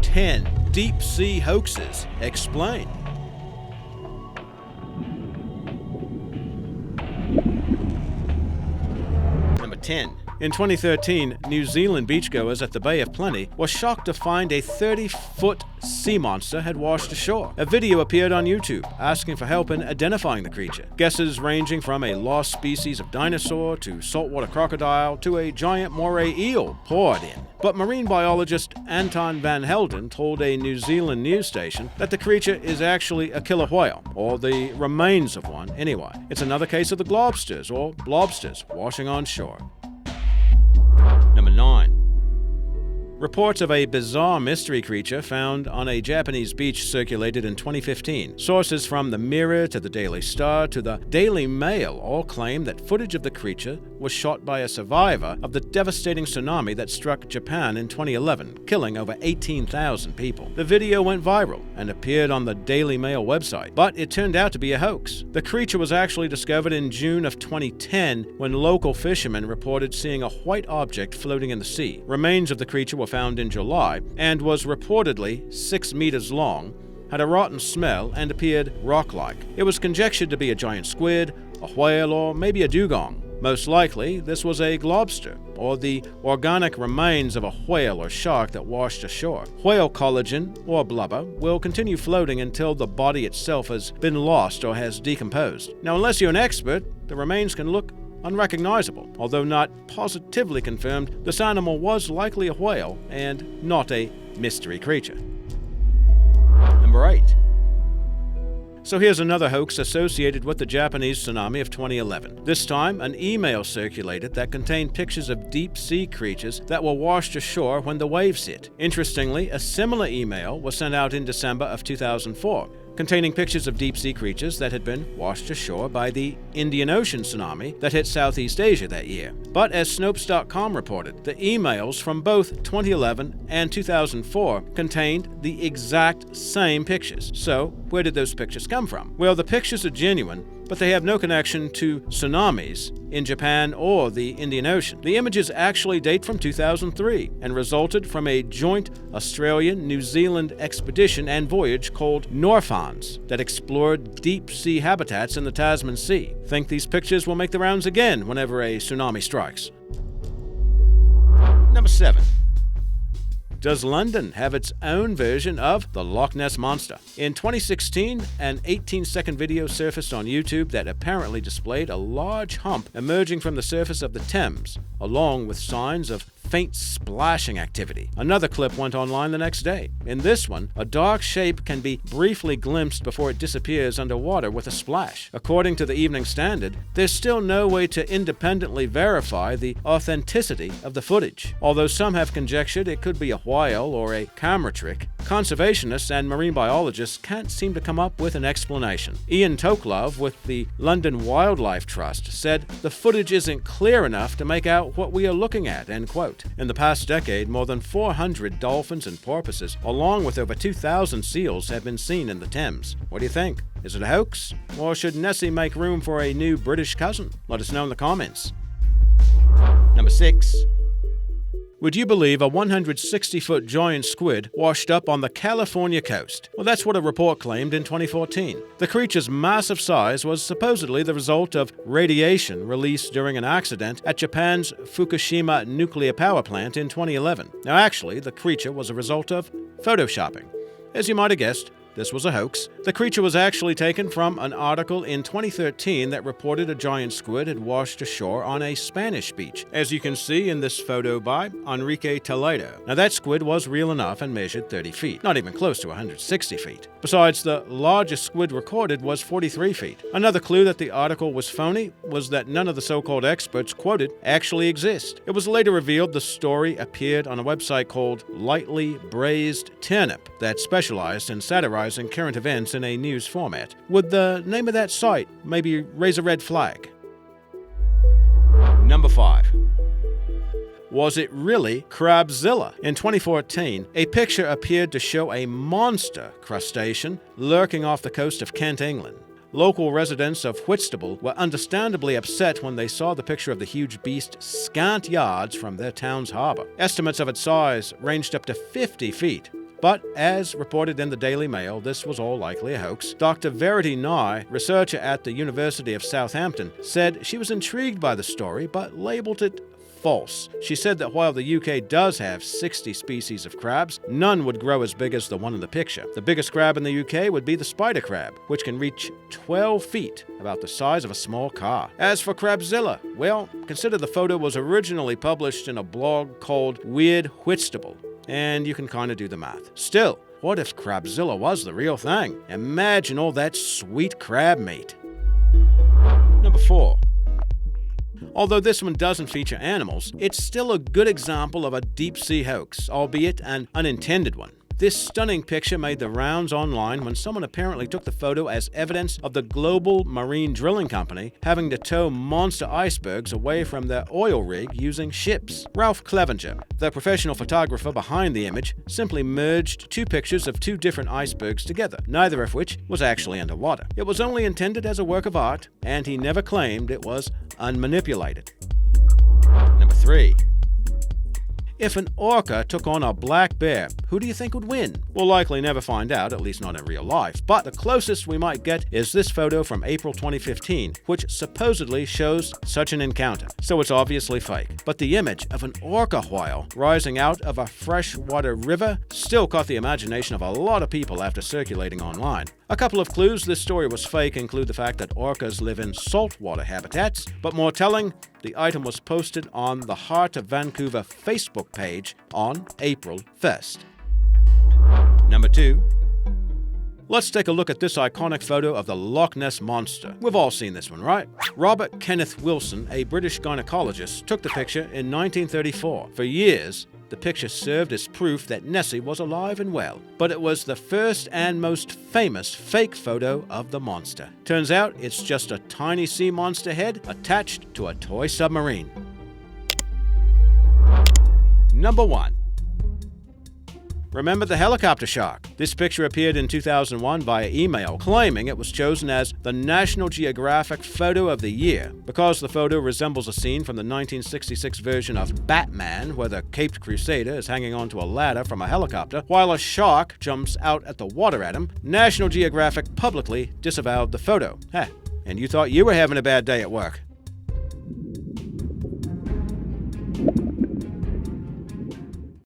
10 deep-sea hoaxes explained. Number 10. In 2013, New Zealand beachgoers at the Bay of Plenty were shocked to find a 30-foot sea monster had washed ashore. A video appeared on YouTube asking for help in identifying the creature. Guesses ranging from a lost species of dinosaur to saltwater crocodile to a giant moray eel poured in. But marine biologist Anton van Helden told a New Zealand news station that the creature is actually a killer whale, or the remains of one anyway. It's another case of the globsters, or blobsters, washing on shore. Number 9. Reports of a bizarre mystery creature found on a Japanese beach circulated in 2015. Sources from the Mirror to the Daily Star to the Daily Mail all claim that footage of the creature was shot by a survivor of the devastating tsunami that struck Japan in 2011, killing over 18,000 people. The video went viral and appeared on the Daily Mail website, but it turned out to be a hoax. The creature was actually discovered in June of 2010 when local fishermen reported seeing a white object floating in the sea. Remains of the creature were found in July and was reportedly 6 meters long, had a rotten smell, and appeared rock-like. It was conjectured to be a giant squid, a whale, or maybe a dugong. Most likely, this was a globster, or the organic remains of a whale or shark that washed ashore. Whale collagen, or blubber, will continue floating until the body itself has been lost or has decomposed. Now, unless you're an expert, the remains can look unrecognizable. Although not positively confirmed, this animal was likely a whale and not a mystery creature. Number 8. So here's another hoax associated with the Japanese tsunami of 2011. This time, an email circulated that contained pictures of deep-sea creatures that were washed ashore when the waves hit. Interestingly, a similar email was sent out in December of 2004. Containing pictures of deep-sea creatures that had been washed ashore by the Indian Ocean tsunami that hit Southeast Asia that year. But as Snopes.com reported, the emails from both 2011 and 2004 contained the exact same pictures. So, where did those pictures come from? Well, the pictures are genuine, but they have no connection to tsunamis in Japan or the Indian Ocean. The images actually date from 2003 and resulted from a joint Australian-New Zealand expedition and voyage called Norphans that explored deep-sea habitats in the Tasman Sea. Think these pictures will make the rounds again whenever a tsunami strikes. Number 7. Does London have its own version of the Loch Ness Monster? In 2016, an 18-second video surfaced on YouTube that apparently displayed a large hump emerging from the surface of the Thames, along with signs of faint splashing activity. Another clip went online the next day. In this one, a dark shape can be briefly glimpsed before it disappears underwater with a splash. According to the Evening Standard, there's still no way to independently verify the authenticity of the footage. Although some have conjectured it could be a whale or a camera trick, conservationists and marine biologists can't seem to come up with an explanation. Ian Tokelove with the London Wildlife Trust said, "The footage isn't clear enough to make out what we are looking at," end quote. In the past decade, more than 400 dolphins and porpoises, along with over 2,000 seals, have been seen in the Thames. What do you think? Is it a hoax? Or should Nessie make room for a new British cousin? Let us know in the comments. Number 6. Would you believe a 160-foot giant squid washed up on the California coast? Well, that's what a report claimed in 2014. The creature's massive size was supposedly the result of radiation released during an accident at Japan's Fukushima nuclear power plant in 2011. Now, actually, the creature was a result of photoshopping. As you might have guessed, this was a hoax. The creature was actually taken from an article in 2013 that reported a giant squid had washed ashore on a Spanish beach, as you can see in this photo by Enrique Toledo. Now that squid was real enough and measured 30 feet, not even close to 160 feet. Besides, the largest squid recorded was 43 feet. Another clue that the article was phony was that none of the so-called experts quoted actually exist. It was later revealed the story appeared on a website called Lightly Braised Turnip that specialized in satirizing current events in a news format. Would the name of that site maybe raise a red flag? Number 5. Was it really KRABZILLA? In 2014, a picture appeared to show a monster crustacean lurking off the coast of Kent, England. Local residents of Whitstable were understandably upset when they saw the picture of the huge beast scant yards from their town's harbor. Estimates of its size ranged up to 50 feet. But as reported in the Daily Mail, this was all likely a hoax. Dr. Verity Nye, researcher at the University of Southampton, said she was intrigued by the story but labeled it false. She said that while the UK does have 60 species of crabs, none would grow as big as the one in the picture. The biggest crab in the UK would be the spider crab, which can reach 12 feet, about the size of a small car. As for KRABZILLA, well, consider the photo was originally published in a blog called Weird Whitstable, and you can kind of do the math. Still, what if KRABZILLA was the real thing? Imagine all that sweet crab meat. Number 4. Although this one doesn't feature animals, it's still a good example of a deep-sea hoax, albeit an unintended one. This stunning picture made the rounds online when someone apparently took the photo as evidence of the global marine drilling company having to tow monster icebergs away from their oil rig using ships. Ralph Clevenger, the professional photographer behind the image, simply merged two pictures of two different icebergs together, neither of which was actually underwater. It was only intended as a work of art, and he never claimed it was unmanipulated. Number 3. If an orca took on a black bear, who do you think would win? We'll likely never find out, at least not in real life, but the closest we might get is this photo from April 2015, which supposedly shows such an encounter, so it's obviously fake. But the image of an orca whale rising out of a freshwater river still caught the imagination of a lot of people after circulating online. A couple of clues this story was fake include the fact that orcas live in saltwater habitats, but more telling, the item was posted on the Heart of Vancouver Facebook page on April 1st. Number 2. Let's take a look at this iconic photo of the Loch Ness Monster. We've all seen this one, right? Robert Kenneth Wilson, a British gynecologist, took the picture in 1934. For years, the picture served as proof that Nessie was alive and well, but it was the first and most famous fake photo of the monster. Turns out it's just a tiny sea monster head attached to a toy submarine. Number 1. Remember the helicopter shark? This picture appeared in 2001 via email, claiming it was chosen as the National Geographic Photo of the Year because the photo resembles a scene from the 1966 version of Batman, where the caped crusader is hanging onto a ladder from a helicopter while a shark jumps out at the water at him. National Geographic publicly disavowed the photo. And you thought you were having a bad day at work.